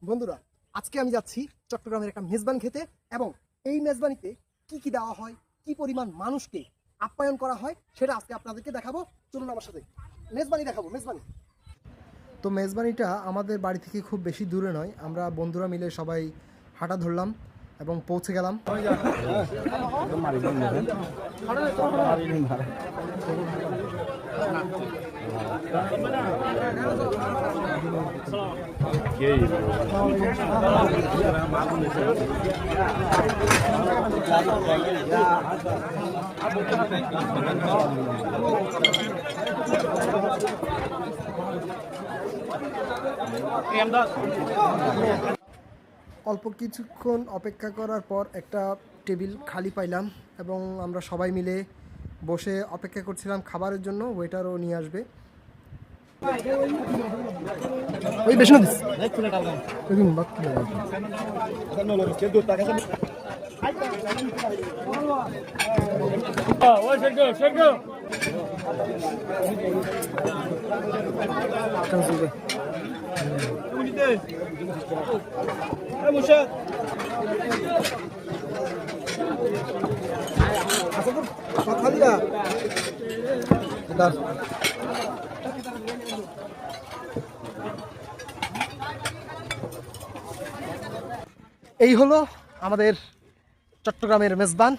বন্ধুরা, আজকে আমি যাচ্ছি চট্টগ্রামের একটা মেজবান খেতে এবং এই মেজবানিতে কি কি দেওয়া হয়, কি পরিমাণ মানুষকে আপ্যায়ন করা হয় সেটা আজকে আপনাদেরকে দেখাবো। চলুন আমার সাথে মেজবানি দেখাবো। তো মেজবানিটা আমাদের বাড়ি থেকে খুব বেশি দূরে নয়, আমরা বন্ধুরা মিলে সবাই হাঁটা ধরলাম এবং পৌঁছে গেলাম। অল্প কিছুক্ষণ অপেক্ষা করার পর একটা টেবিল খালি পাইলাম এবং আমরা সবাই মিলে বসে অপেক্ষা করছিলাম খাবারের জন্য। ওয়েটারও নিয়ে আসবে। ওই বেশি না দিস এই হলো আমাদের চট্টগ্রামের মেজবান।